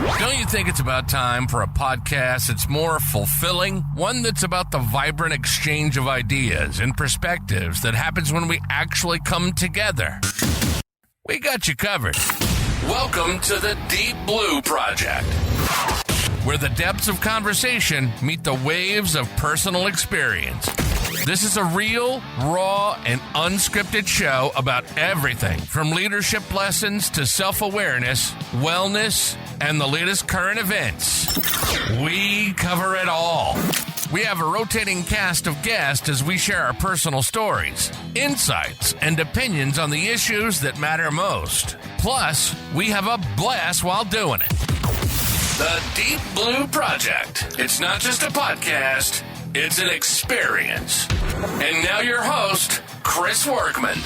Don't you think it's about time for a podcast that's more fulfilling? One that's about the vibrant exchange of ideas and perspectives that happens when we actually come together. We got you covered. Welcome to the Deep Blue Project, where the depths of conversation meet the waves of personal experience. This is a real, raw, and unscripted show about everything from leadership lessons to self-awareness, wellness, and the latest current events. We cover it all. We have a rotating cast of guests as we share our personal stories, insights, and opinions on the issues that matter most. Plus, we have a blast while doing it. The Deep Blue Project. It's not just a podcast, it's an experience. And now your host, Chris Workman.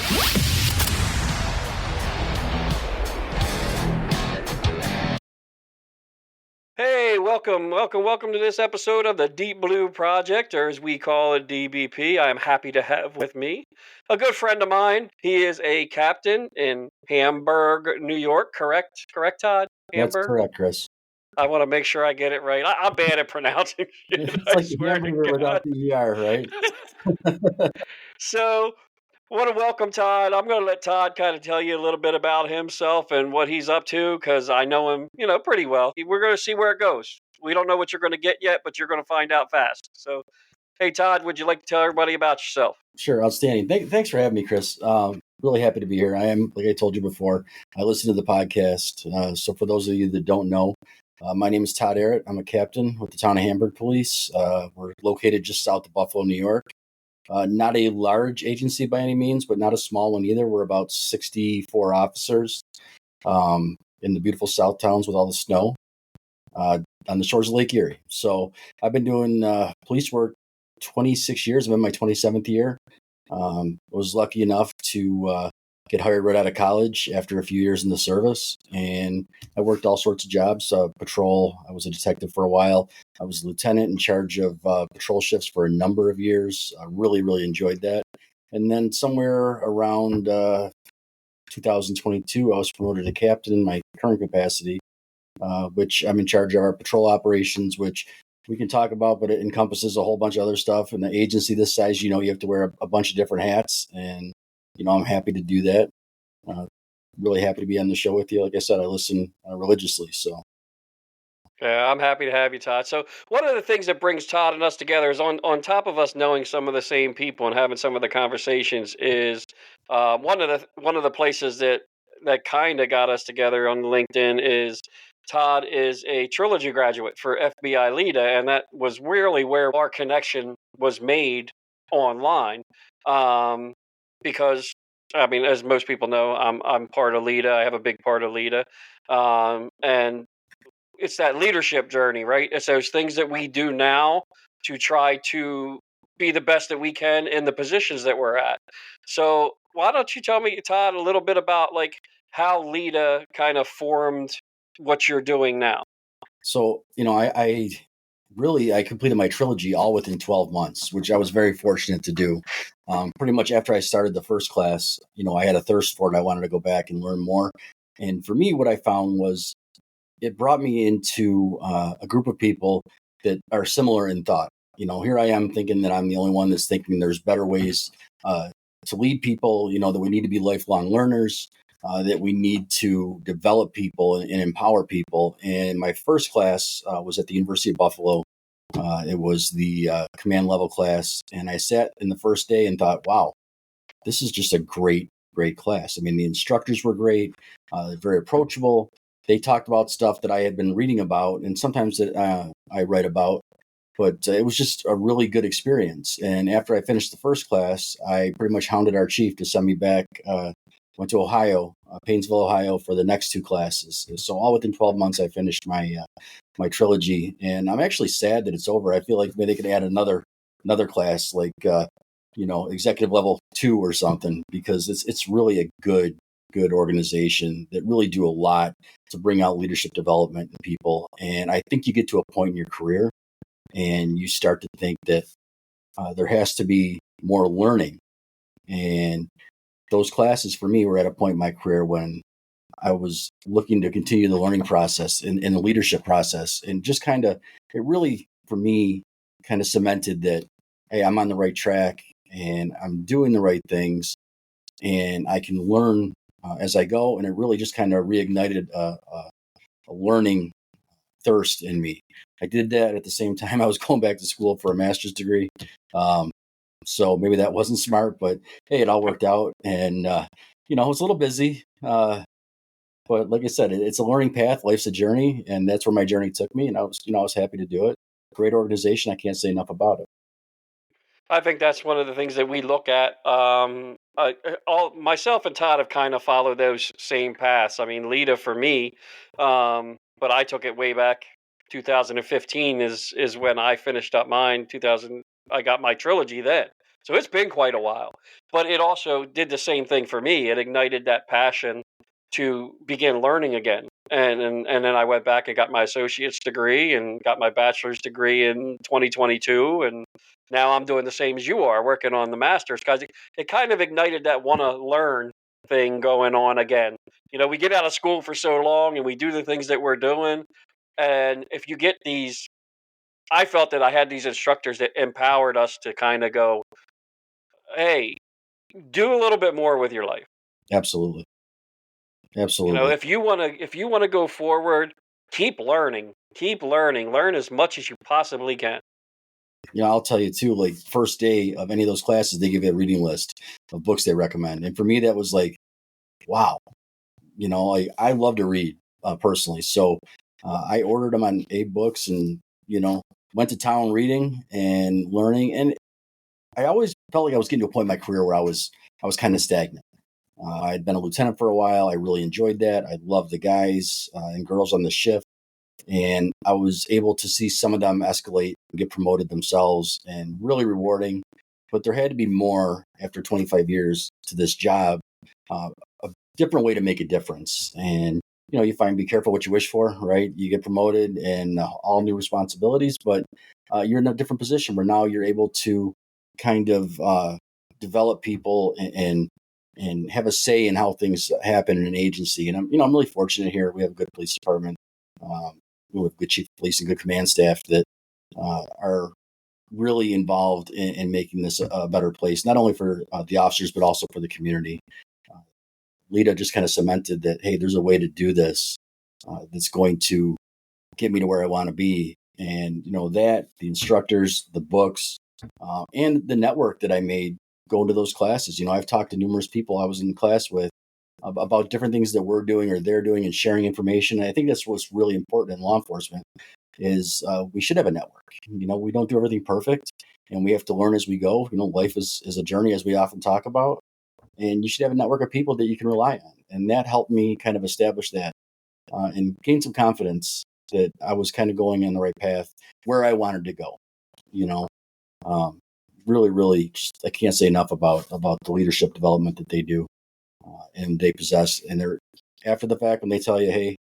Hey, welcome to this episode of the Deep Blue Project, or as we call it, DBP. I am happy to have with me a good friend of mine. He is a captain in Hamburg, New York. Correct, Todd? Hamburg? That's correct, Chris. I want to make sure I get it right. I'm bad at pronouncing shit. It's like the hamburger without the ER, right? So, I want to welcome Todd. I'm going to let Todd kind of tell you a little bit about himself and what he's up to, because I know him, pretty well. We're going to see where it goes. We don't know what you're going to get yet, but you're going to find out fast. So, hey, Todd, would you like to tell everybody about yourself? Sure, outstanding. Thanks for having me, Chris. Really happy to be here. I am, like I told you before, I listen to the podcast. So for those of you that don't know, my name is Todd Ehret. I'm a captain with the town of Hamburg Police. We're located just south of Buffalo, New York. Not a large agency by any means, but not a small one either. We're about 64 officers in the beautiful South Towns with all the snow on the shores of Lake Erie. So I've been doing police work 26 years. I'm in my 27th year. I was lucky enough to get hired right out of college after a few years in the service. And I worked all sorts of jobs, patrol. I was a detective for a while. I was a lieutenant in charge of patrol shifts for a number of years. I really, really enjoyed that. And then somewhere around 2022, I was promoted to captain in my current capacity, which I'm in charge of our patrol operations, which we can talk about, but it encompasses a whole bunch of other stuff. In the agency this size, you have to wear a bunch of different hats. And I'm happy to do that. Really happy to be on the show with you. Like I said, I listen religiously. So, yeah, I'm happy to have you, Todd. So, one of the things that brings Todd and us together is on top of us knowing some of the same people and having some of the conversations is one of the places that kind of got us together on LinkedIn is Todd is a trilogy graduate for FBI LEEDA, and that was really where our connection was made online. Because as most people know, I'm part of LEEDA. I have a big part of LEEDA, and it's that leadership journey, right? It's those things that we do now to try to be the best that we can in the positions that we're at. So why don't you tell me, Todd, a little bit about how LEEDA kind of formed what you're doing now? So I completed my trilogy all within 12 months, which I was very fortunate to do. Pretty much after I started the first class, I had a thirst for it. I wanted to go back and learn more. And for me, what I found was it brought me into a group of people that are similar in thought. Here I am thinking that I'm the only one that's thinking there's better ways to lead people, that we need to be lifelong learners, that we need to develop people and empower people. And my first class was at the University of Buffalo. It was the command level class. And I sat in the first day and thought, wow, this is just a great class. The instructors were great, very approachable. They talked about stuff that I had been reading about and sometimes that I write about. But it was just a really good experience. And after I finished the first class, I pretty much hounded our chief to send me back. Went to Ohio, Painesville, Ohio, for the next two classes. So all within 12 months, I finished my trilogy. And I'm actually sad that it's over. I feel like maybe they could add another class, like executive level 2 or something, because it's really a good organization that really do a lot to bring out leadership development in people. And I think you get to a point in your career and you start to think that there has to be more learning. And those classes for me were at a point in my career when I was looking to continue the learning process and the leadership process, and just kind of, it really, for me, kind of cemented that, hey, I'm on the right track and I'm doing the right things and I can learn as I go. And it really just kind of reignited a learning thirst in me. I did that at the same time I was going back to school for a master's degree. So maybe that wasn't smart, but hey, it all worked out. And, it's a little busy. But like I said, it's a learning path. Life's a journey. And that's where my journey took me. And I was happy to do it. Great organization. I can't say enough about it. I think that's one of the things that we look at. All myself and Todd have kind of followed those same paths. I mean, LEEDA for me, but I took it way back. 2015 is when I finished up mine. 2000, I got my trilogy then. So it's been quite a while. But it also did the same thing for me. It ignited that passion to begin learning again. And then I went back and got my associate's degree and got my bachelor's degree in 2022. And now I'm doing the same as you are, working on the master's, because it kind of ignited that want to learn thing going on again. We get out of school for so long and we do the things that we're doing. And if you get these, I felt that I had these instructors that empowered us to kind of go, hey, do a little bit more with your life. Absolutely. Absolutely. If you want to go forward, keep learning, learn as much as you possibly can. I'll tell you too, like first day of any of those classes, they give you a reading list of books they recommend. And for me, that was like, wow, I love to read personally. So I ordered them on Abe Books and, went to town reading and learning. And I always felt like I was getting to a point in my career where I was kind of stagnant. I'd been a lieutenant for a while. I really enjoyed that. I loved the guys and girls on the shift. And I was able to see some of them escalate and get promoted themselves, and really rewarding. But there had to be more after 25 years to this job, a different way to make a difference. And, you find be careful what you wish for, right? You get promoted and all new responsibilities, but you're in a different position where now you're able to kind of develop people and have a say in how things happen in an agency. And I'm really fortunate here. We have a good police department. We have good chief of police and good command staff that are really involved in making this a better place, not only for the officers, but also for the community. LEEDA just kind of cemented that, hey, there's a way to do this that's going to get me to where I want to be. And, that the instructors, the books, and the network that I made going to those classes. I've talked to numerous people I was in class with about different things that we're doing or they're doing and sharing information. And I think that's what's really important in law enforcement is we should have a network. We don't do everything perfect and we have to learn as we go. Life is a journey, as we often talk about, and you should have a network of people that you can rely on. And that helped me kind of establish that and gain some confidence that I was kind of going in the right path where I wanted to go. Really, really, just, I can't say enough about the leadership development that they do. And they possess, and they're after the fact when they tell you, hey,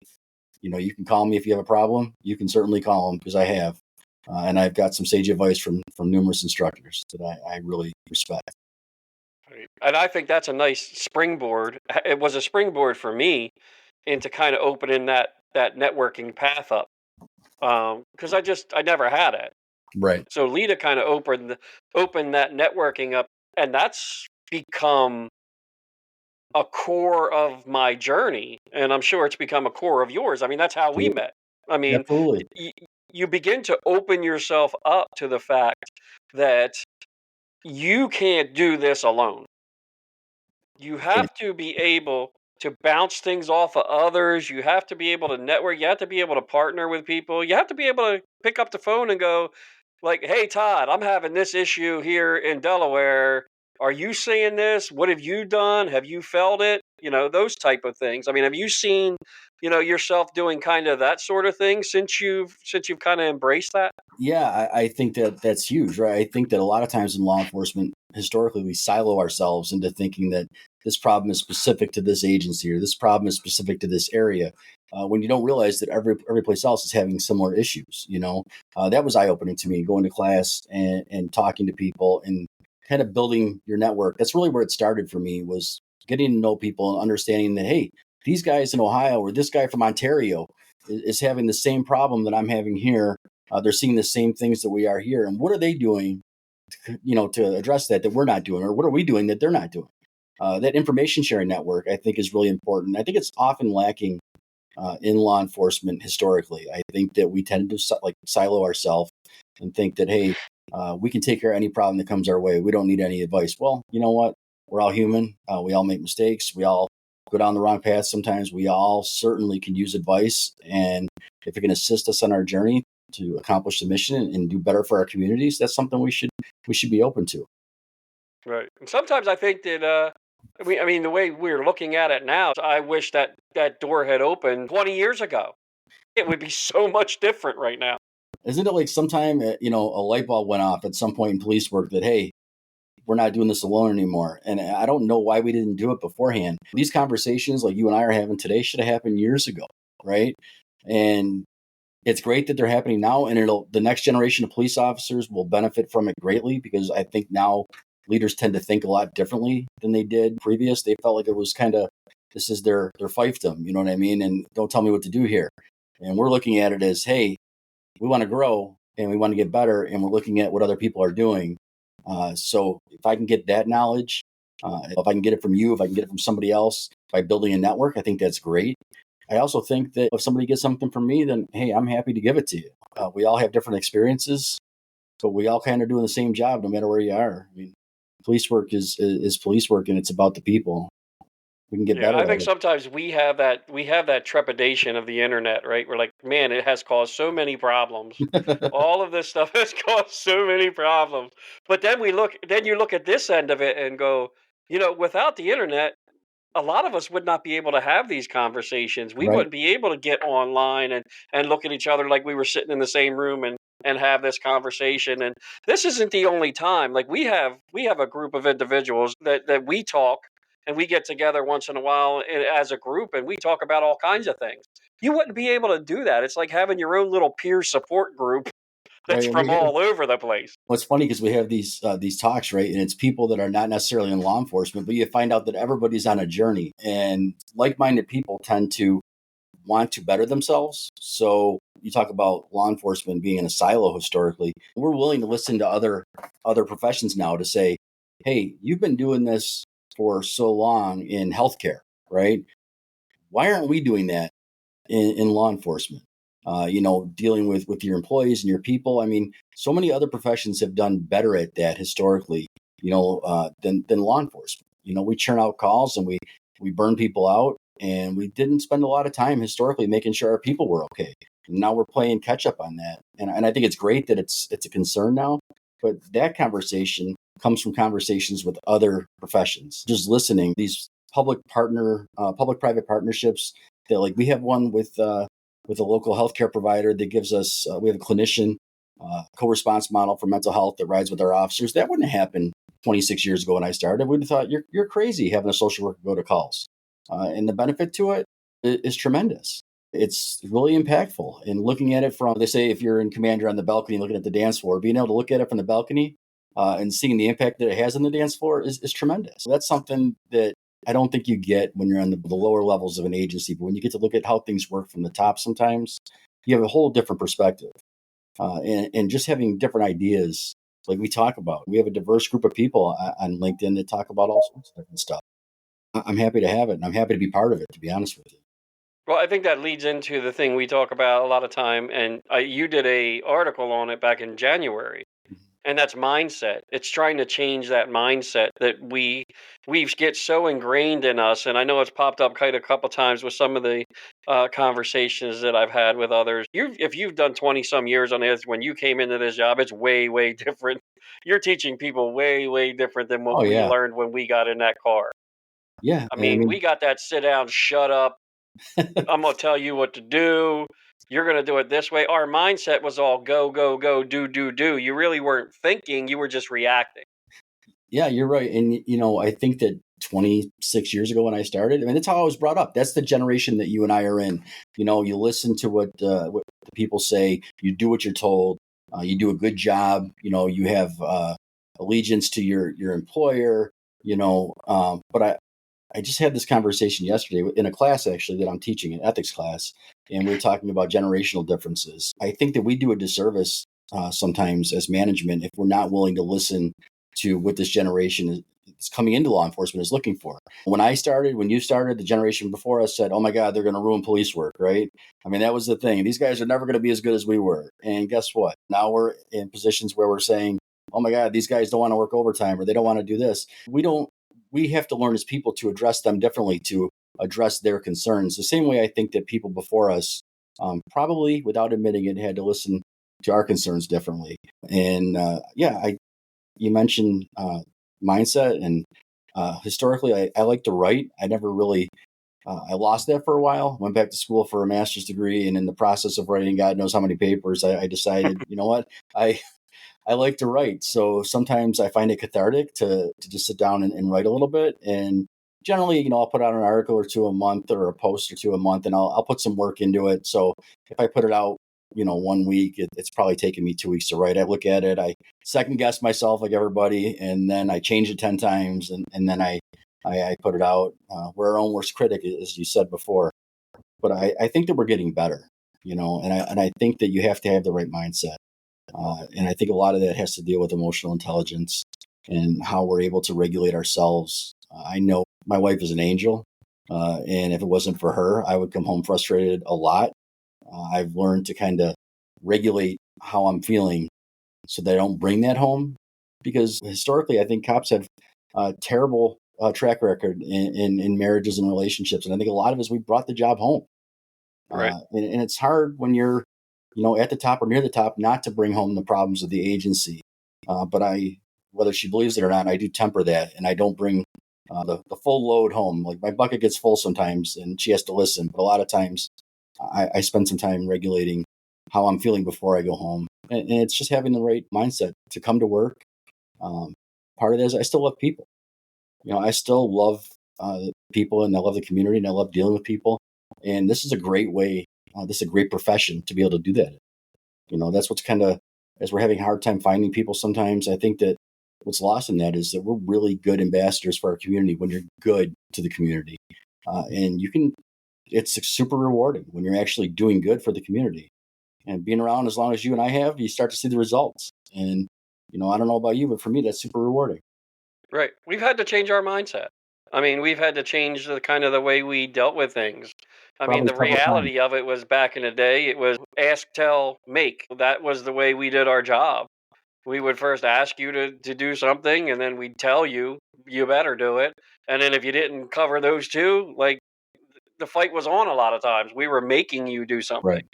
you can call me if you have a problem. You can certainly call them, because I have, and I've got some sage advice from numerous instructors that I really respect. Right. And I think that's a nice springboard. It was a springboard for me into kind of opening that networking path up, because I never had it. Right. So LEEDA kind of opened that networking up, and that's become a core of my journey, and I'm sure it's become a core of yours. I mean, that's how we met. I mean, Absolutely. you begin to open yourself up to the fact that you can't do this alone. You And have to be able to bounce things off of others. You have to be able to network. You have to be able to partner with people. You have to be able to pick up the phone and go, like, hey, Todd, I'm having this issue here in Delaware. Are you seeing this? What have you done? Have you felt it? Those type of things. I mean, have you seen, yourself doing kind of that sort of thing since you've kind of embraced that? yeah, I think that that's huge, right? I think that a lot of times in law enforcement, historically, we silo ourselves into thinking that this problem is specific to this agency or this problem is specific to this area. When you don't realize that every place else is having similar issues, that was eye opening to me. Going to class and talking to people and kind of building your network. That's really where it started for me, was getting to know people and understanding that, hey, these guys in Ohio or this guy from Ontario is having the same problem that I'm having here. They're seeing the same things that we are here. And what are they doing, to address that we're not doing? Or what are we doing that they're not doing? That information sharing network, I think, is really important. I think it's often lacking in law enforcement historically. I think that we tend to silo ourselves and think that, hey, we can take care of any problem that comes our way. We don't need any advice. Well, you know what? We're all human. We all make mistakes. We all go down the wrong path. Sometimes we all certainly can use advice. And if it can assist us on our journey to accomplish the mission and do better for our communities, that's something we should be open to. Right. And sometimes I think that, I mean, the way we're looking at it now, I wish that that door had opened 20 years ago. It would be so much different right now. Isn't it like sometime, a light bulb went off at some point in police work that, hey, we're not doing this alone anymore. And I don't know why we didn't do it beforehand. These conversations like you and I are having today should have happened years ago, right? And it's great that they're happening now, and the next generation of police officers will benefit from it greatly, because I think now leaders tend to think a lot differently than they did previous. They felt like it was kind of, this is their fiefdom, you know what I mean? And don't tell me what to do here. And we're looking at it as, hey, we want to grow and we want to get better, and we're looking at what other people are doing. So if I can get that knowledge, if I can get it from you, if I can get it from somebody else by building a network, I think that's great. I also think that if somebody gets something from me, then, hey, I'm happy to give it to you. We all have different experiences, but we all kind of doing the same job no matter where you are. I mean, police work is police work, and it's about the people. We can get better. I think sometimes we have that trepidation of the internet, right? We're like, man, it has caused so many problems. All of this stuff has caused so many problems. But then you look at this end of it and go, without the internet, a lot of us would not be able to have these conversations. We Right. wouldn't be able to get online and look at each other like we were sitting in the same room and have this conversation. And this isn't the only time. Like we have a group of individuals that we talk, and we get together once in a while as a group, and we talk about all kinds of things. You wouldn't be able to do that. It's like having your own little peer support group that's Right. And from all over the place. Well, it's funny because we have these talks, right? And it's people that are not necessarily in law enforcement, but you find out that everybody's on a journey, and like-minded people tend to want to better themselves. So you talk about law enforcement being in a silo historically. We're willing to listen to other professions now to say, hey, you've been doing this for so long in healthcare, right? Why aren't we doing that in law enforcement? Dealing with your employees and your people. I mean, so many other professions have done better at that historically, than law enforcement. We churn out calls and we burn people out, and we didn't spend a lot of time historically making sure our people were okay. And now we're playing catch up on that. And I think it's great that it's a concern now, but that conversation comes from conversations with other professions, just listening, these public-private partnerships that, like, we have one with a local healthcare provider that gives us, we have a clinician co-response model for mental health that rides with our officers. That wouldn't have happened 26 years ago when I started. We'd have thought, you're crazy having a social worker go to calls. And the benefit to it is tremendous. It's really impactful. And looking at it from, they say, if you're in command, you're on the balcony looking at the dance floor, being able to look at it from the balcony and seeing the impact that it has on the dance floor is tremendous. So that's something that I don't think you get when you're on the lower levels of an agency. But when you get to look at how things work from the top, sometimes you have a whole different perspective. And just having different ideas, like we talk about. We have a diverse group of people on LinkedIn that talk about all sorts of different stuff. I'm happy to have it, and I'm happy to be part of it, to be honest with you. Well, I think that leads into the thing we talk about a lot of time, and you did a article on it back in January, and that's mindset. It's trying to change that mindset that we get so ingrained in us, and I know it's popped up quite a couple times with some of the conversations that I've had with others. If you've done 20 some years on this, when you came into this job, it's way, way different. You're teaching people way, way different than what Oh, we yeah. learned when we got in that car. Yeah. I mean, we got that sit down, shut up. I'm going to tell you what to do. You're going to do it this way. Our mindset was all go, go, go, do, do, do. You really weren't thinking. You were just reacting. Yeah, you're right. And, I think that 26 years ago when I started, I mean, that's how I was brought up. That's the generation that you and I are in. You listen to what the people say, you do what you're told, you do a good job, you have allegiance to your employer, but I just had this conversation yesterday in a class actually that I'm teaching, an ethics class, and we were talking about generational differences. I think that we do a disservice sometimes as management if we're not willing to listen to what this generation is coming into law enforcement is looking for. When you started, the generation before us said, "Oh my God, they're going to ruin police work," right? I mean, that was the thing. These guys are never going to be as good as we were. And guess what? Now we're in positions where we're saying, "Oh my God, these guys don't want to work overtime or they don't want to do this." We have to learn as people to address them differently, to address their concerns. The same way I think that people before us, probably without admitting it, had to listen to our concerns differently. And you mentioned mindset, and historically, I like to write. I never really, I lost that for a while. Went back to school for a master's degree, and in the process of writing, God knows how many papers, I decided, you know what, I like to write. So sometimes I find it cathartic to just sit down and write a little bit. And generally, I'll put out an article or two a month or a post or two a month, and I'll put some work into it. So if I put it out, 1 week, it's probably taken me 2 weeks to write. I look at it, I second guess myself like everybody, and then I change it 10 times, and then I put it out. We're our own worst critic, as you said before. But I think that we're getting better, and I think that you have to have the right mindset. And I think a lot of that has to deal with emotional intelligence and how we're able to regulate ourselves. I know my wife is an angel, and if it wasn't for her, I would come home frustrated a lot. I've learned to kind of regulate how I'm feeling so that I don't bring that home, because historically, I think cops have a terrible track record in marriages and relationships. And I think a lot of us, we brought the job home. Right. And it's hard when you're, at the top or near the top, not to bring home the problems of the agency. But whether she believes it or not, I do temper that, and I don't bring the full load home. Like my bucket gets full sometimes, and she has to listen. But a lot of times, I spend some time regulating how I'm feeling before I go home, and it's just having the right mindset to come to work. Part of it is I still love people. I still love people, and I love the community, and I love dealing with people. And this is a great way. This is a great profession to be able to do that. That's what's kind of, as we're having a hard time finding people sometimes, I think that what's lost in that is that we're really good ambassadors for our community when you're good to the community. And it's super rewarding when you're actually doing good for the community. And being around as long as you and I have, you start to see the results. And, I don't know about you, but for me, that's super rewarding. Right. We've had to change our mindset. I mean, we've had to change the kind of the way we dealt with things. I mean, Probably the several times. reality of it was back in the day, it was ask, tell, make. That was the way we did our job. We would first ask you to do something, and then we'd tell you, you better do it. And then if you didn't cover those two, like the fight was on a lot of times. We were making you do something. Right.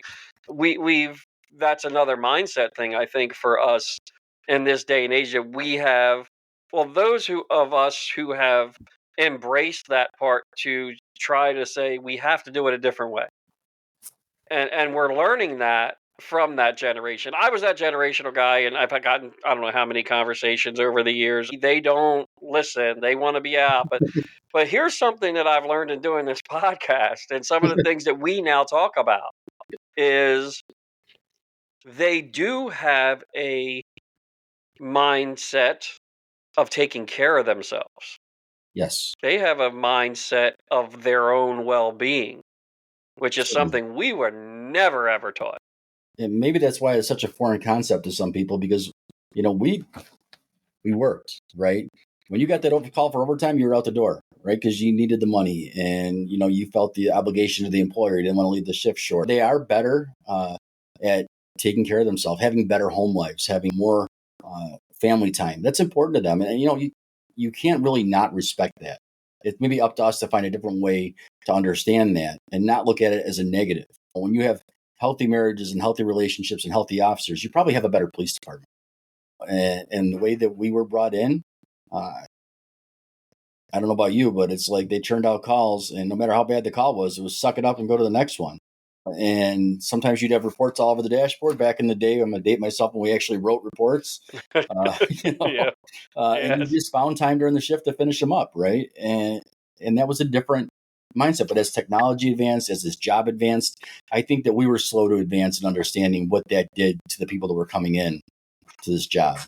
We've That's another mindset thing, I think, for us in this day and age, that we have, well, those of us who have embraced that part to try to say we have to do it a different way. And we're learning that from that generation. I was that generational guy, and I've gotten, I don't know how many conversations over the years. They don't listen. They want to be out. But here's something that I've learned in doing this podcast, and some of the things that we now talk about is they do have a mindset of taking care of themselves. Yes. They have a mindset of their own well-being, which is something we were never ever taught. And maybe that's why it's such a foreign concept to some people, because, we worked, right? When you got that call for overtime, you were out the door, right? Because you needed the money, and, you felt the obligation to the employer. You didn't want to leave the shift short. They are better at taking care of themselves, having better home lives, having more family time. That's important to them. And, you can't really not respect that. It's maybe up to us to find a different way to understand that and not look at it as a negative. When you have healthy marriages and healthy relationships and healthy officers, you probably have a better police department. And the way that we were brought in, I don't know about you, but it's like they turned out calls, and no matter how bad the call was, it was suck it up and go to the next one. And sometimes you'd have reports all over the dashboard. Back in the day, I'm going to date myself when we actually wrote reports, Yeah. and you Yes. just found time during the shift to finish them up, right? And that was a different mindset. But as technology advanced, as this job advanced, I think that we were slow to advance in understanding what that did to the people that were coming in to this job.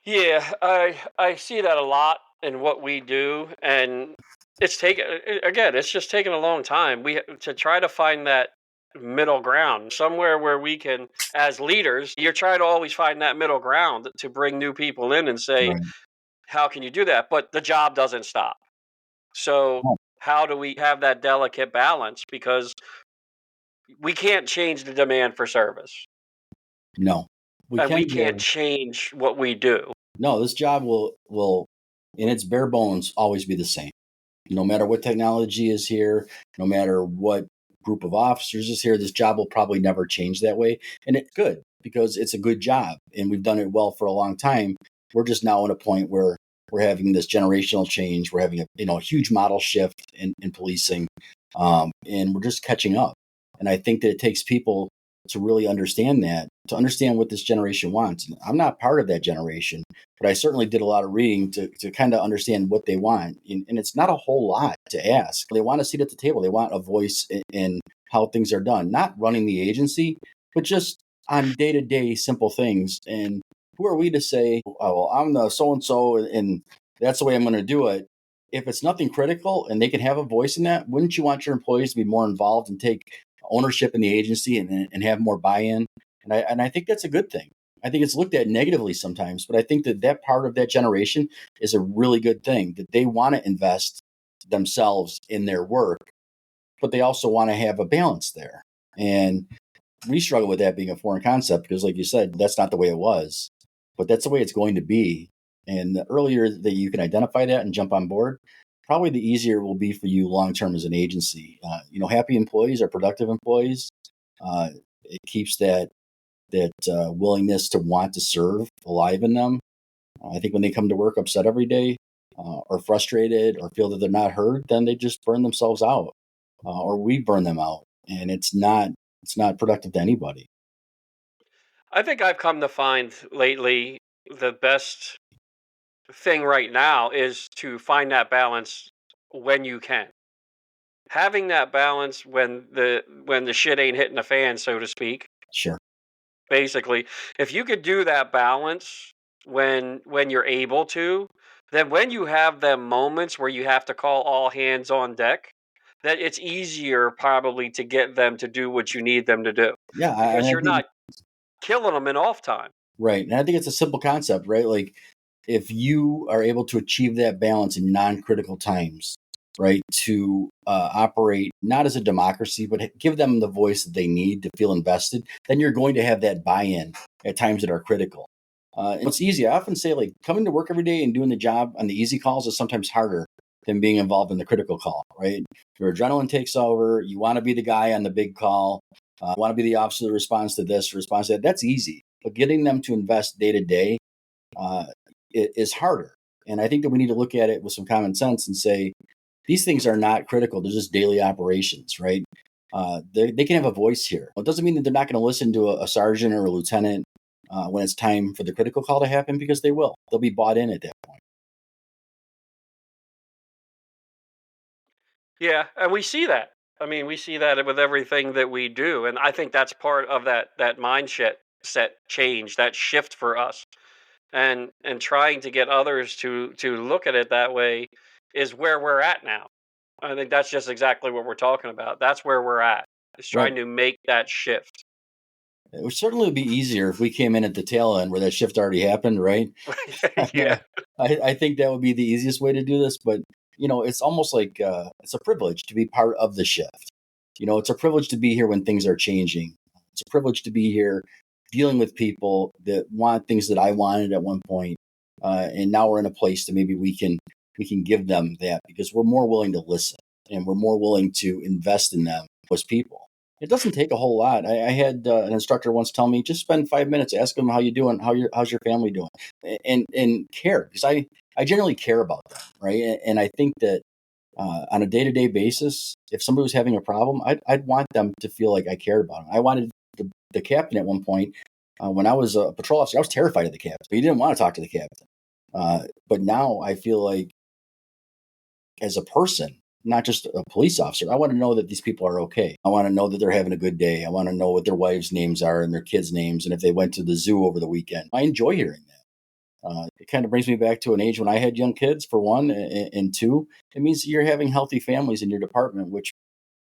Yeah, I see that a lot in what we do, and it's just taken a long time. To try to find that middle ground somewhere where we can, as leaders, you're trying to always find that middle ground to bring new people in and say, Right. how can you do that? But the job doesn't stop. So No, how do we have that delicate balance? Because we can't change the demand for service, no. We and can we can't give. change what we do. No, this job will in its bare bones always be the same. No matter what technology is here, no matter what group of officers is here, this job will probably never change that way. And it's good because it's a good job and we've done it well for a long time. We're just now at a point where we're having this generational change. We're having a huge model shift in policing, and we're just catching up. And I think that it takes people to really understand that, to understand what this generation wants. And I'm not part of that generation, but I certainly did a lot of reading to kind of understand what they want. And it's not a whole lot to ask. They want a seat at the table. They want a voice in how things are done, not running the agency, but just on day-to-day simple things. And who are we to say, oh, well, I'm the so-and-so and that's the way I'm going to do it? If it's nothing critical and they can have a voice in that, wouldn't you want your employees to be more involved and take ownership in the agency and have more buy-in? And I think that's a good thing. I think it's looked at negatively sometimes, but I think that part of that generation is a really good thing, that they want to invest themselves in their work, but they also want to have a balance there. And we struggle with that being a foreign concept because, like you said, that's not the way it was, but that's the way it's going to be. And the earlier that you can identify that and jump on board, probably the easier it will be for you long term as an agency. Happy employees are productive employees. It keeps that willingness to want to serve alive in them. I think when they come to work upset every day, or frustrated, or feel that they're not heard, then they just burn themselves out, or we burn them out, and it's not productive to anybody. I think I've come to find lately the best thing right now is to find that balance when you can. Having that balance when the shit ain't hitting the fan, so to speak. Sure. Basically, if you could do that balance when you're able to, then when you have them moments where you have to call all hands on deck, that it's easier probably to get them to do what you need them to do Yeah, and because I you're think not killing them in off time. right, and I think it's a simple concept, right? Like if you are able to achieve that balance in non-critical times, right, to operate not as a democracy, but give them the voice that they need to feel invested, then you're going to have that buy-in at times that are critical. It's easy. I often say, like, coming to work every day and doing the job on the easy calls is sometimes harder than being involved in the critical call, right? Your adrenaline takes over. You want to be the guy on the big call. Want to be the officer that responds to this, responds to that. That's easy. But getting them to invest day to day is harder. And I think that we need to look at it with some common sense and say, these things are not critical. They're just daily operations, right? They can have a voice here. Well, it doesn't mean that they're not going to listen to a sergeant or a lieutenant when it's time for the critical call to happen, because they will. They'll be bought in at that point. Yeah, and we see that. I mean, we see that with everything that we do, and I think that's part of that mindset set change, that shift for us, and trying to get others to look at it that way is where we're at now. I think that's just exactly what we're talking about. That's where we're at. Is Right. trying to make that shift. It would certainly be easier if we came in at the tail end where that shift already happened, right? Yeah. I think that would be the easiest way to do this. But, it's almost like it's a privilege to be part of the shift. It's a privilege to be here when things are changing. It's a privilege to be here dealing with people that want things that I wanted at one point. And now we're in a place that maybe we can give them that because we're more willing to listen and we're more willing to invest in them as people. It doesn't take a whole lot. I had an instructor once tell me, just spend 5 minutes, ask them how you doing, how's your family doing, and care, because I generally care about them, right? And I think that on a day-to-day basis, if somebody was having a problem, I'd want them to feel like I cared about them. I wanted the captain at one point, when I was a patrol officer, I was terrified of the captain. He didn't want to talk to the captain. But now I feel like, as a person, not just a police officer, I want to know that these people are okay. I want to know that they're having a good day. I want to know what their wives' names are and their kids' names, and if they went to the zoo over the weekend. I enjoy hearing that. It kind of brings me back to an age when I had young kids, for one, and two, it means you're having healthy families in your department, which,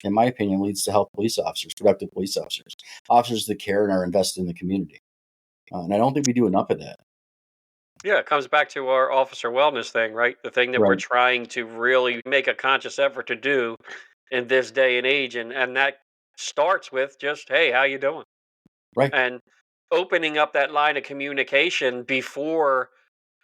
in my opinion, leads to healthy police officers, productive police officers, officers that care and are invested in the community. And I don't think we do enough of that. Yeah, it comes back to our officer wellness thing, right? The thing that we're Right, trying to really make a conscious effort to do in this day and age, and that starts with just, hey, how you doing? right. And opening up that line of communication before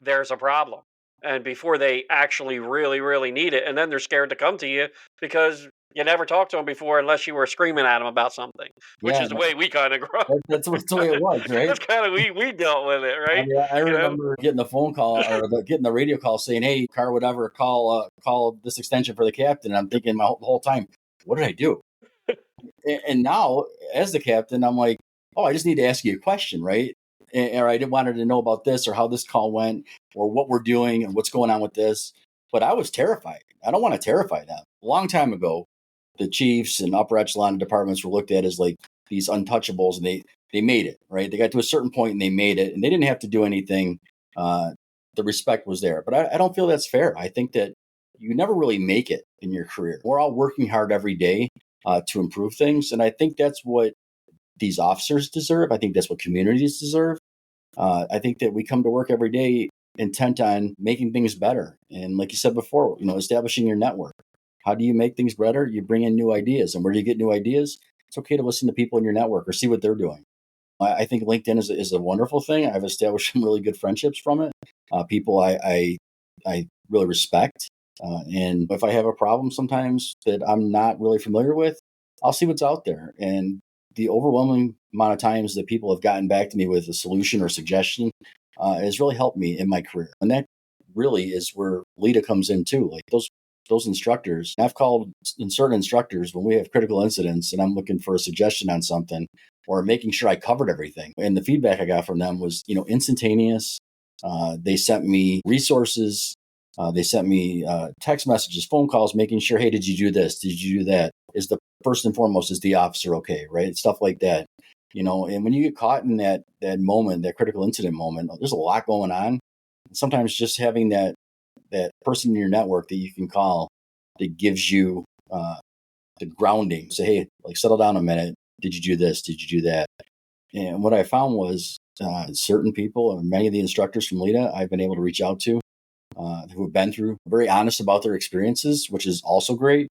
there's a problem and before they actually really, really need it. And then they're scared to come to you because you never talked to them before unless you were screaming at them about something, which Yeah, is the way we kind of grew up. that's the way it was, right? That's kind of we dealt with it, I right? mean, I You know, remember getting the phone call or getting the radio call saying, "Hey, car, whatever, call this extension for the captain." And I'm thinking the whole time, what did I do? And now, as the captain, I'm like, oh, I just need to ask you a question, right? Or I didn't wanted to know about this or how this call went or what we're doing and what's going on with this. But I was terrified. I don't want to terrify them. A long time ago, the chiefs and upper echelon departments were looked at as like these untouchables, and they made it, right? They got to a certain point and they made it, and they didn't have to do anything. The respect was there, but I don't feel that's fair. I think that you never really make it in your career. We're all working hard every day to improve things, and I think that's what these officers deserve. I think that's what communities deserve. I think that we come to work every day intent on making things better, and like you said before, establishing your network. How do you make things better? You bring in new ideas, and where do you get new ideas? It's okay to listen to people in your network or see what they're doing. I think LinkedIn is a wonderful thing. I've established some really good friendships from it. People I really respect. And if I have a problem sometimes that I'm not really familiar with, I'll see what's out there. And the overwhelming amount of times that people have gotten back to me with a solution or suggestion has really helped me in my career. And that really is where LEEDA comes in too. Like those instructors, I've called in certain instructors when we have critical incidents and I'm looking for a suggestion on something or making sure I covered everything. And the feedback I got from them was, instantaneous. They sent me resources. They sent me text messages, phone calls, making sure, hey, did you do this? Did you do that? Is the first and foremost, is the officer okay? Right? Stuff like that. And when you get caught in that moment, that critical incident moment, there's a lot going on. Sometimes just having that person in your network that you can call that gives you the grounding. Say, hey, like settle down a minute. Did you do this? Did you do that? And what I found was certain people, and many of the instructors from LEEDA, I've been able to reach out to who have been through, very honest about their experiences, which is also great.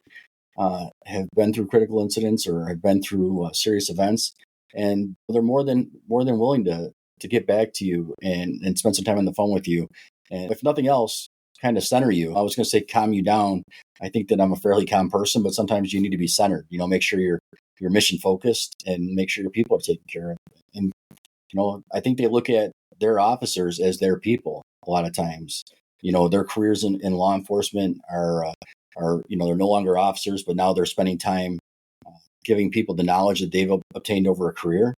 Have been through critical incidents or have been through serious events, and they're more than willing to get back to you and spend some time on the phone with you. And if nothing else, kind of center you. I was going to say calm you down. I think that I'm a fairly calm person, but sometimes you need to be centered. Make sure you're mission focused and make sure your people are taken care of. And I think they look at their officers as their people a lot of times. Their careers in law enforcement are they're no longer officers, but now they're spending time giving people the knowledge that they've obtained over a career.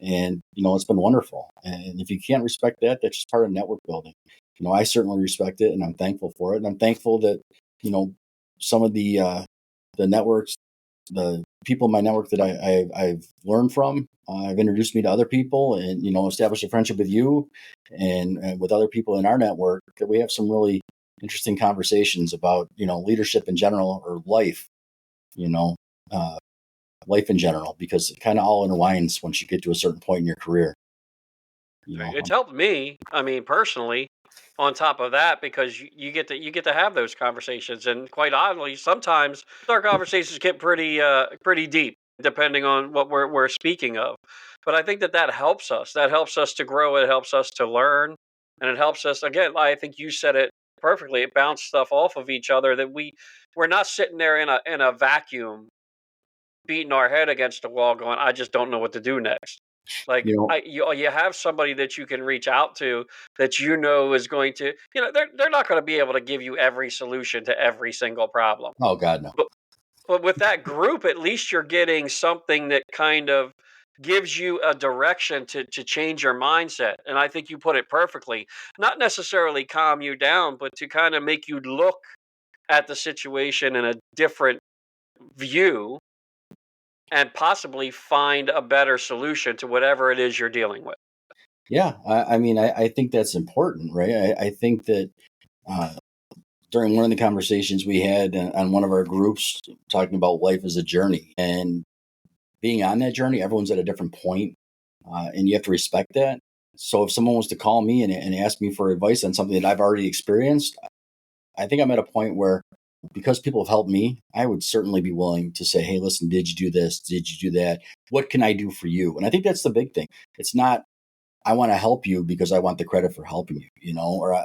And, it's been wonderful. And if you can't respect that, that's just part of network building. I certainly respect it and I'm thankful for it. And I'm thankful that, some of the networks, the people in my network that I've learned from, have introduced me to other people and, established a friendship with you and with other people in our network, that we have some really interesting conversations about, leadership in general or life, you know, uh, life in general, because it kind of all intertwines once you get to a certain point in your career. You Right. know, It's helped me, I mean, personally, on top of that, because you get to have those conversations, and quite oddly, sometimes our conversations get pretty deep, depending on what we're speaking of. But I think that that helps us. That helps us to grow. It helps us to learn, and it helps us again. I think you said it perfectly. It bounced stuff off of each other that we're not sitting there in a vacuum beating our head against the wall going, I just don't know what to do next. Like you know, you have somebody that you can reach out to that is going to, they're not going to be able to give you every solution to every single problem. oh God, no. But but with that group, at least you're getting something that kind of gives you a direction to change your mindset. And I think you put it perfectly. Not necessarily calm you down, but to kind of make you look at the situation in a different view and possibly find a better solution to whatever it is you're dealing with. Yeah, I mean, I think that's important, right? I think that uh, during one of the conversations we had on one of our groups, talking about life as a journey and being on that journey, everyone's at a different point, and you have to respect that. So if someone was to call me and ask me for advice on something that I've already experienced, I think I'm at a point where, because people have helped me, I would certainly be willing to say, hey, listen, did you do this? Did you do that? What can I do for you? And I think that's the big thing. It's not, I want to help you because I want the credit for helping you, or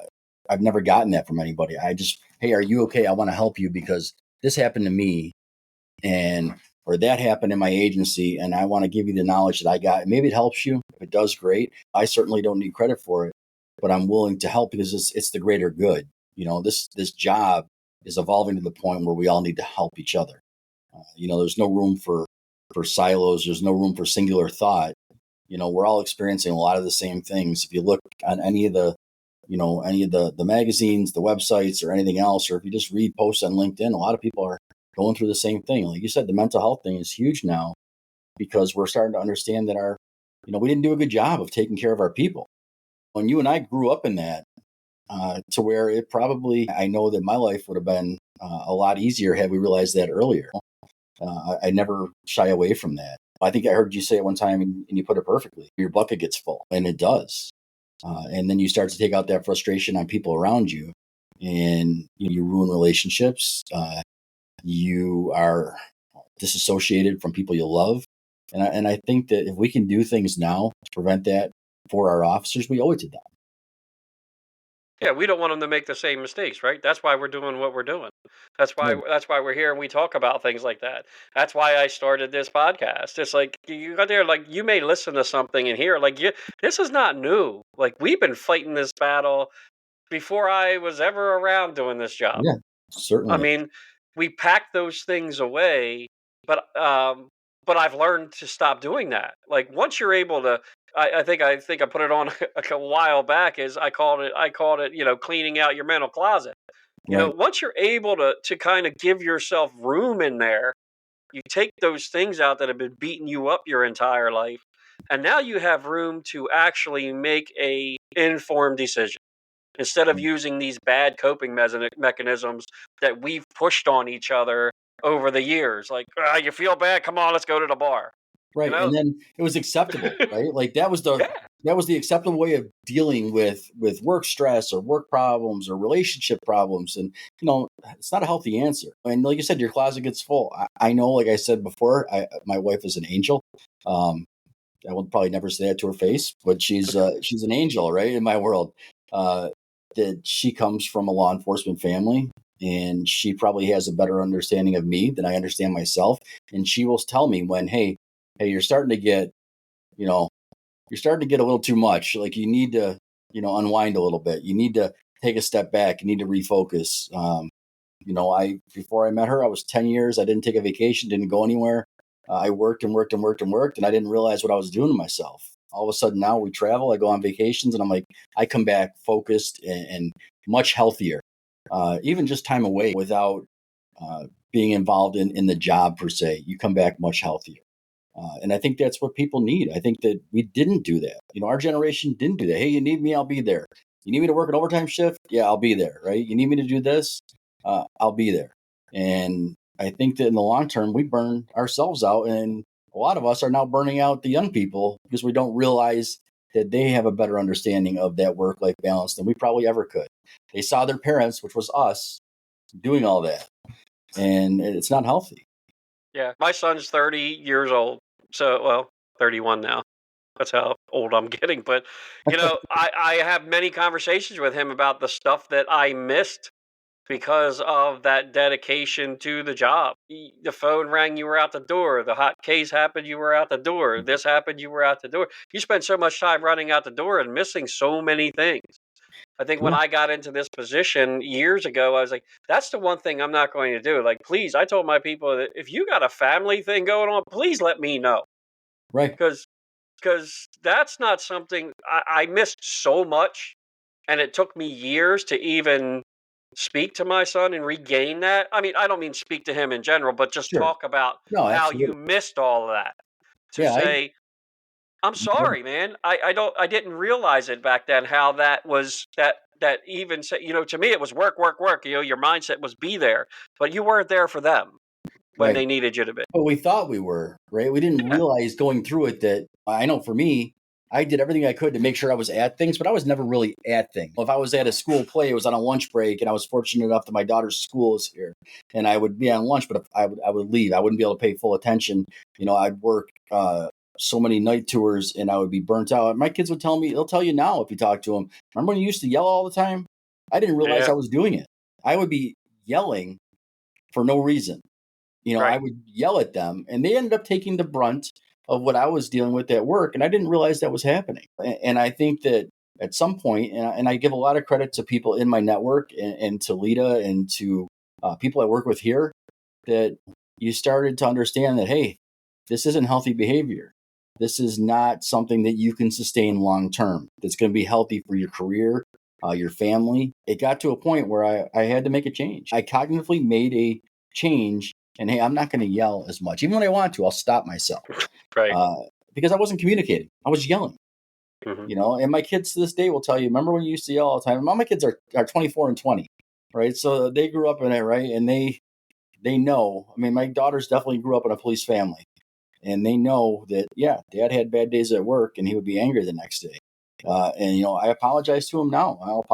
I've never gotten that from anybody. I just, hey, are you okay? I want to help you because this happened to me, and or that happened in my agency, and I want to give you the knowledge that I got. Maybe it helps you. If it does, great. I certainly don't need credit for it, but I'm willing to help because it's the greater good. This job is evolving to the point where we all need to help each other. There's no room for silos. There's no room for singular thought. We're all experiencing a lot of the same things. If you look on any of the magazines, the websites, or anything else, or if you just read posts on LinkedIn, a lot of people are going through the same thing. Like you said, the mental health thing is huge now because we're starting to understand that we didn't do a good job of taking care of our people. When you and I grew up in that, to where it probably, I know that my life would have been a lot easier had we realized that earlier. I never shy away from that. I think I heard you say it one time, and you put it perfectly. Your bucket gets full, and it does. And then you start to take out that frustration on people around you, and you ruin relationships. You are disassociated from people you love. And I think that if we can do things now to prevent that for our officers, we owe it to them. Yeah, we don't want them to make the same mistakes, right? That's why we're doing what we're doing. Right. That's why we're here and we talk about things like that. That's why I started this podcast. It's like you got there, like you may listen to something and hear, like this is not new. Like we've been fighting this battle before I was ever around doing this job. Yeah, I certainly. mean, we pack those things away, but I've learned to stop doing that. Like once you're able to, I think I put it on a while back. Is I called it cleaning out your mental closet. Right. Once you're able to kind of give yourself room in there, you take those things out that have been beating you up your entire life, and now you have room to actually make a informed decision instead of using these bad coping mechanisms that we've pushed on each other over the years. Like, you feel bad? Come on, let's go to the bar. You Right. And know? then it was acceptable, right? Like Yeah. that was the acceptable way of dealing with work stress or work problems or relationship problems. And it's not a healthy answer. And like you said, your closet gets full. I know, like I said before, my wife is an angel. Um, I will probably never say that to her face, but she's an angel, right? In my world, uh, that she comes from a law enforcement family, and she probably has a better understanding of me than I understand myself. And she will tell me when, hey, you're starting to get, you know, you're starting to get a little too much. Like you need to, unwind a little bit. You need to take a step back. You need to refocus. I before I met her, I was 10 years. I didn't take a vacation, didn't go anywhere. I worked and worked and worked and worked, and I didn't realize what I was doing to myself. All of a sudden, now we travel. I go on vacations, and I'm like, I come back focused and much healthier. Even just time away without being involved in the job per se, you come back much healthier. And I think that's what people need. I think that we didn't do that. Our generation didn't do that. Hey, you need me? I'll be there. You need me to work an overtime shift? Yeah, I'll be there. Right? You need me to do this? I'll be there. And I think that in the long term, we burn ourselves out. And a lot of us are now burning out the young people because we don't realize that they have a better understanding of that work-life balance than we probably ever could. They saw their parents, which was us, doing all that. And it's not healthy. Yeah. My son's 30 years old. So, well, 31 now. That's how old I'm getting. But, I have many conversations with him about the stuff that I missed because of that dedication to the job. The phone rang, you were out the door. The hot case happened, you were out the door. This happened, you were out the door. You spend so much time running out the door and missing so many things. I think when Yeah, I got into this position years ago, I was like, that's the one thing I'm not going to do. Like, please, I told my people that if you got a family thing going on, please let me know. right. Because that's not something I missed so much. And it took me years to even speak to my son and regain that. I mean, I don't mean speak to him in general, but just Sure. talk about No, how you absolutely. missed all of that. To Yeah, say, I'm sorry, man. I didn't realize it back then, how that was that even say, to me it was work, work, work. Your mindset was be there, but you weren't there for them when Right. they needed you to be. But we thought we were, right? We didn't Yeah. realize going through it that I know for me, I did everything I could to make sure I was at things, but I was never really at things. If I was at a school play, it was on a lunch break, and I was fortunate enough that my daughter's school is here, and I would be on lunch, but if I would leave. I wouldn't be able to pay full attention. I'd work so many night tours, and I would be burnt out. My kids would tell me, they'll tell you now if you talk to them. Remember when you used to yell all the time? I didn't realize Yeah. I was doing it. I would be yelling for no reason. I Right. would yell at them, and they ended up taking the brunt of what I was dealing with at work, and I didn't realize that was happening. And I think that at some point, and I give a lot of credit to people in my network and to LEEDA and to people I work with here, that you started to understand that, hey, this isn't healthy behavior. This is not something that you can sustain long term. That's going to be healthy for your career, your family. It got to a point where I had to make a change. I cognitively made a change. And hey, I'm not going to yell as much. Even when I want to, I'll stop myself Right. because I wasn't communicating. I was yelling, Hmm. And my kids to this day will tell you, remember when you used to yell all the time? My kids are 24 and 20, right? So they grew up in it, right? And they know. I mean, my daughters definitely grew up in a police family. And they know that, yeah, dad had bad days at work and he would be angry the next day. I apologize to him now. I'll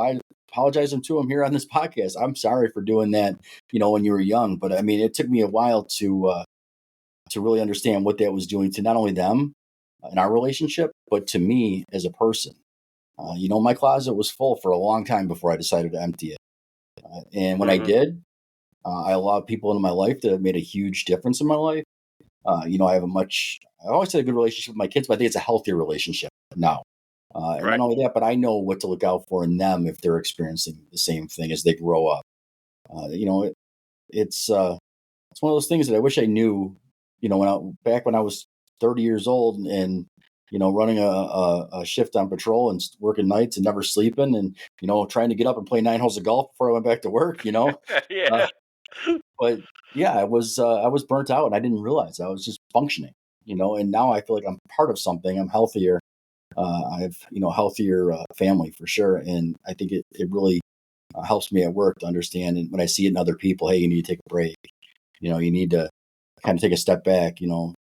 apologize to him here on this podcast. I'm sorry for doing that, when you were young. But I mean, it took me a while to really understand what that was doing to not only them in our relationship, but to me as a person. My closet was full for a long time before I decided to empty it. And when I Hmm. did, I allowed people into my life that have made a huge difference in my life. I always had a good relationship with my kids, but I think it's a healthier relationship now. And not Right. only that, but I know what to look out for in them if they're experiencing the same thing as they grow up. Uh, you know, it, it's one of those things that I wish I knew. When I was 30 years old and running a shift on patrol and working nights and never sleeping and trying to get up and play 9 holes of golf before I went back to work. Uh, Yeah. but yeah, I was burnt out and I didn't realize I was just functioning. And now I feel like I'm part of something. I'm healthier. I have healthier family for sure, and I think it really helps me at work to understand. And when I see it in other people, hey, you need to take a break. You need to kind of take a step back.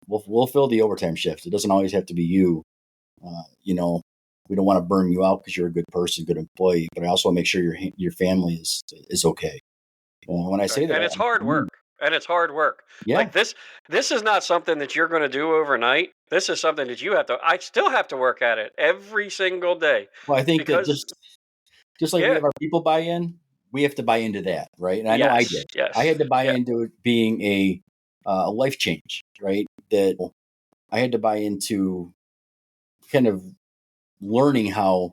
We'll fill the overtime shift. It doesn't always have to be you. Uh, you know, we don't want to burn you out because you're a good person, good employee. But I also want to make sure your family is okay. When I Right. say And that, it's hard I mean, work. And it's hard work. yeah. Like this is not something that you're going to do overnight. This is something that I still have to work at it every single day Well, I think that because just like we yeah. have our people buy in, we have to buy into that, right? And I know I Yes. did. I Yes. had to buy Yeah. into it being a life change, right? That I had to buy into kind of learning how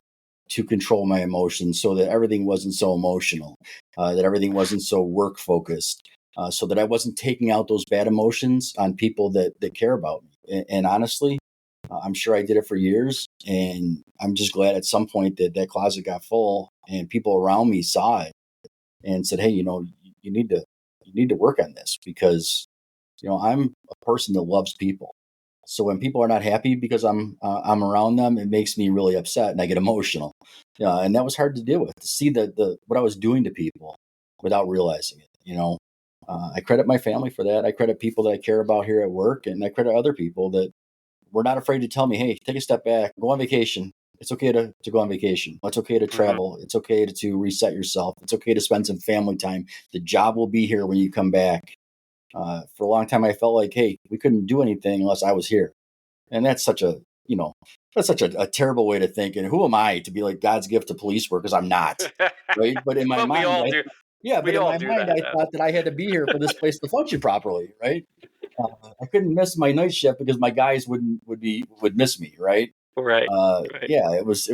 to control my emotions so that everything wasn't so emotional, that everything wasn't so work focused, so that I wasn't taking out those bad emotions on people that care about me. And honestly, I'm sure I did it for years, and I'm just glad at some point that closet got full and people around me saw it and said, "Hey, you need to work on this because I'm a person that loves people. So when people are not happy because I'm around them, it makes me really upset and I get emotional. Yeah, and that was hard to deal with to see the what I was doing to people without realizing it. I credit my family for that. I credit people that I care about here at work, and I credit other people that were not afraid to tell me, "Hey, take a step back, go on vacation. It's okay to go on vacation. It's okay to Hmm. travel. It's okay to reset yourself. It's okay to spend some family time. The job will be here when you come back." For a long time, I felt like, hey, we couldn't do anything unless I was here, and that's such a terrible way to think. And who am I to be like God's gift to police work? Because I'm not, right? But in my But we mind, all do. yeah, but We in all my do mind, that I though. thought that I had to be here for this place to function properly, right? I couldn't miss my night shift because my guys would miss me, right? Right. Right. Yeah, it was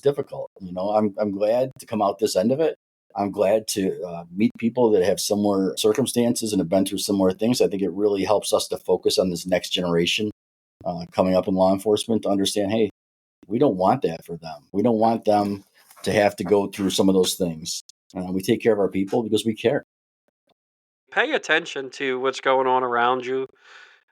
difficult. I'm glad to come out this end of it. I'm glad to meet people that have similar circumstances and have been through similar things. I think it really helps us to focus on this next generation coming up in law enforcement to understand, hey, we don't want that for them. We don't want them to have to go through some of those things. We take care of our people because we care. Pay attention to what's going on around you.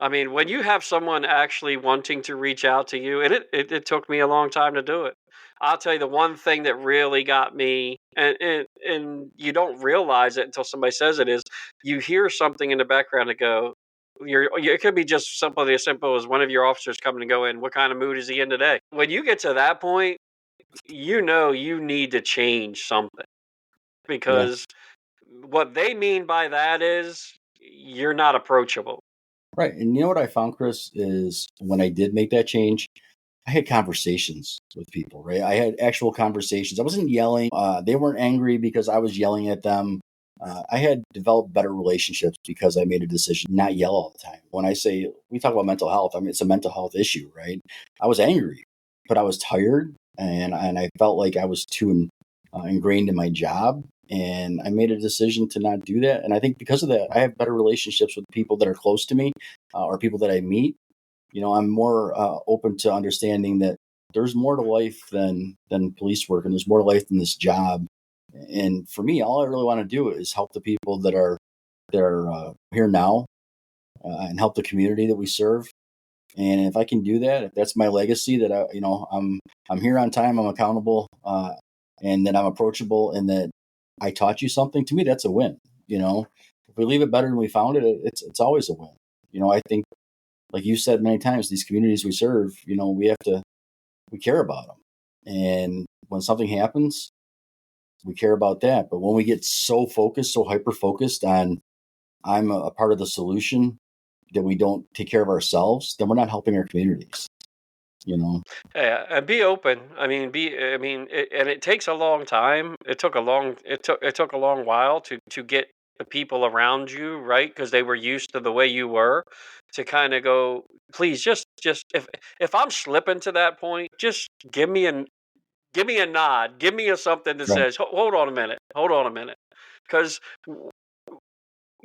I mean, when you have someone actually wanting to reach out to you, and it took me a long time to do it. I'll tell you the one thing that really got me, and you don't realize it until somebody says it, is you hear something in the background and go, it could be just something as simple as one of your officers coming and going, what kind of mood is he in today? When you get to that point, you know you need to change something, Yeah. because what they mean by that is you're not approachable. Right. And you know what I found, Chris, is when I did make that change, I had conversations with people, right? I had actual conversations. I wasn't yelling. They weren't angry because I was yelling at them. I had developed better relationships because I made a decision not yell all the time. When I say we talk about mental health, I mean, it's a mental health issue, right? I was angry, but I was tired and I felt like I was too ingrained in my job. And I made a decision to not do that. And I think because of that, I have better relationships with people that are close to me or people that I meet. I'm more open to understanding that there's more to life than police work, and there's more to life than this job. And for me, all I really want to do is help the people that are here now and help the community that we serve. And if I can do that, if that's my legacy, that I'm here on time, I'm accountable, and that I'm approachable, and that I taught you something. To me, that's a win. If we leave it better than we found it, it's always a win. I think, like you said many times, these communities we serve, we care about them. And when something happens, we care about that. But when we get so focused, so hyper focused on I'm a part of the solution, that we don't take care of ourselves, then we're not helping our communities, you know? Yeah, and be open. I mean, and it takes a long time. It took a long while to get the people around you, right? Because they were used to the way you were, to kind of go, please, just if I'm slipping to that point, just give me a nod, give me a something that Right. says, hold on a minute, hold on a minute, because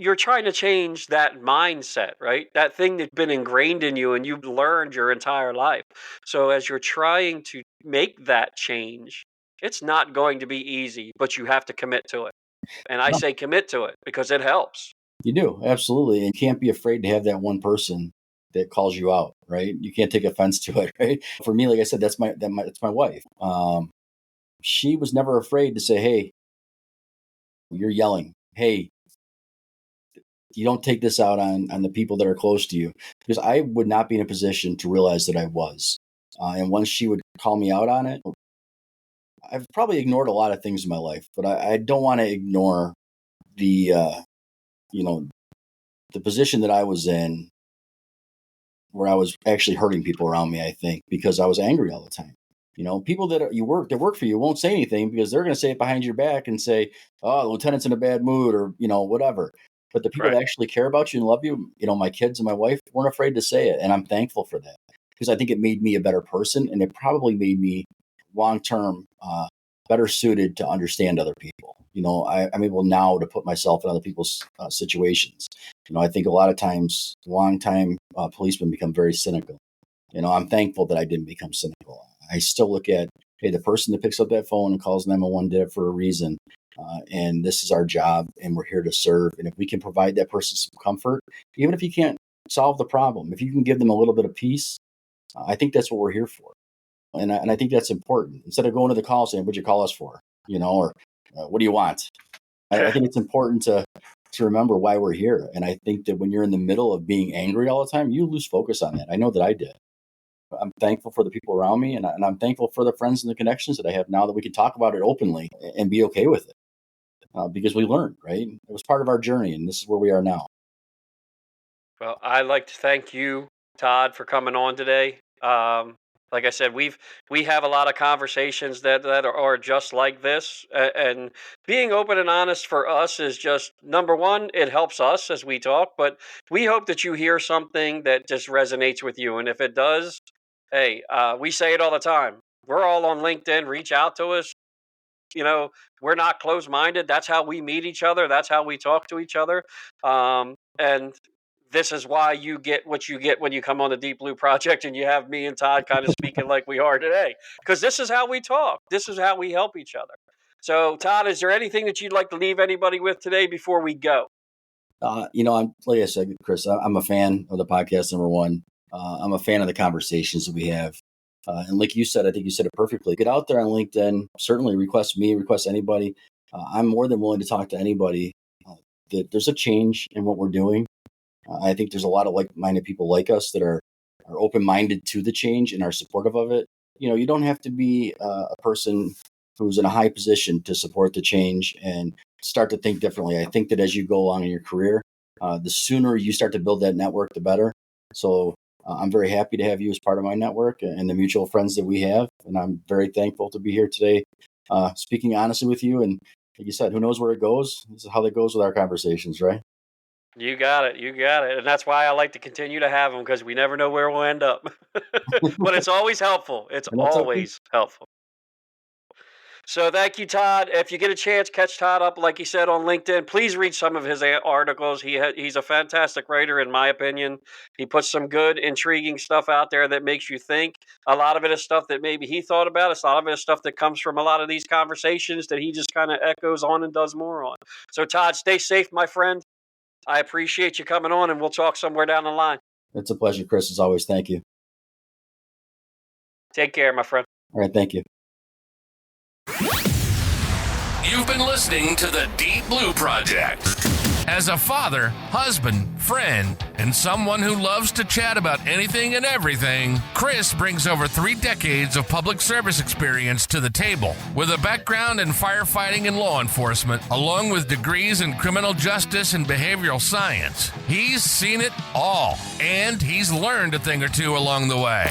you're trying to change that mindset, right? That thing that's been ingrained in you and you've learned your entire life. So as you're trying to make that change, it's not going to be easy, but you have to commit to it. And I No, say commit to it because it helps. you do. Absolutely. And you can't be afraid to have that one person that calls you out, right? You can't take offense to it, right? For me, like I said, that's my wife. She was never afraid to say, "Hey, you're yelling. Hey, you don't take this out on the people that are close to you," because I would not be in a position to realize that I was. And once she would call me out on it, I've probably ignored a lot of things in my life, but I don't want to ignore the you know the position that I was in, where I was actually hurting people around me. I think because I was angry all the time. People that work for you won't say anything because they're going to say it behind your back and say, "Oh, the lieutenant's in a bad mood," or whatever. But the people Right. that actually care about you and love you, my kids and my wife, weren't afraid to say it, and I'm thankful for that because I think it made me a better person, and it probably made me long term better suited to understand other people. I'm able now to put myself in other people's situations. I think a lot of times, long time policemen become very cynical. I'm thankful that I didn't become cynical. I still look at, hey, the person that picks up that phone and calls 911 did it for a reason. And this is our job, and we're here to serve. And if we can provide that person some comfort, even if you can't solve the problem, if you can give them a little bit of peace, I think that's what we're here for. And I think that's important. Instead of going to the call saying, "What'd you call us for?" Or "What do you want?" I think it's important to remember why we're here. And I think that when you're in the middle of being angry all the time, you lose focus on that. I know that I did. I'm thankful for the people around me, and I'm thankful for the friends and the connections that I have now that we can talk about it openly and be okay with it because we learned, right? It was part of our journey, and this is where we are now. Well, I'd like to thank you, Todd, for coming on today. Like I said, we have a lot of conversations that are just like this, and being open and honest for us is just number one. It helps us as we talk, but we hope that you hear something that just resonates with you, and if it does, hey, we say it all the time. We're all on LinkedIn. Reach out to us. you know we're not closed minded. That's how we meet each other, that's how we talk to each other. And this is why you get what you get when you come on the Deep Blue Project and you have me and Todd kind of speaking like we are today, because this is how we talk, this is how we help each other. So Todd, is there anything that you'd like to leave anybody with today before we go? I'm like I said, Chris, I'm a fan of the podcast. Number one, I'm a fan of the conversations that we have. And like you said, I think you said it perfectly. Get out there on LinkedIn. Certainly request me, request anybody. I'm more than willing to talk to anybody. That there's a change in what we're doing. I think there's a lot of like-minded people like us that are open-minded to the change and are supportive of it. You don't have to be a person who's in a high position to support the change and start to think differently. I think that as you go along in your career, the sooner you start to build that network, the better. So I'm very happy to have you as part of my network and the mutual friends that we have. And I'm very thankful to be here today, speaking honestly with you. And like you said, who knows where it goes? This is how it goes with our conversations, right? You got it. You got it. And that's why I like to continue to have them, because we never know where we'll end up. But it's always helpful. It's And that's okay. always helpful. So thank you, Todd. If you get a chance, catch Todd up, like he said, on LinkedIn. Please read some of his articles. He's a fantastic writer, in my opinion. He puts some good, intriguing stuff out there that makes you think. A lot of it is stuff that maybe he thought about. A lot of it is stuff that comes from a lot of these conversations that he just kind of echoes on and does more on. So, Todd, stay safe, my friend. I appreciate you coming on, and we'll talk somewhere down the line. It's a pleasure, Chris, as always. Thank you. Take care, my friend. All right. Thank you. You've been listening to the Deep Blue Project. As a father, husband, friend, and someone who loves to chat about anything and everything, Chris brings over 3 decades of public service experience to the table. With a background in firefighting and law enforcement, along with degrees in criminal justice and behavioral science, he's seen it all, and he's learned a thing or two along the way.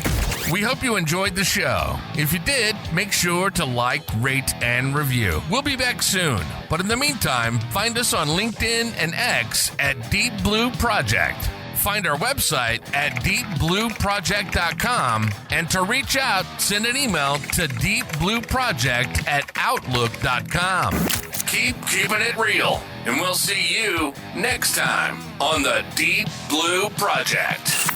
We hope you enjoyed the show. If you did, make sure to like, rate, and review. We'll be back soon. But in the meantime, find us on LinkedIn and X at Deep Blue Project. Find our website at deepblueproject.com. And to reach out, send an email to deepblueproject@outlook.com. Keep keeping it real, and we'll see you next time on the Deep Blue Project.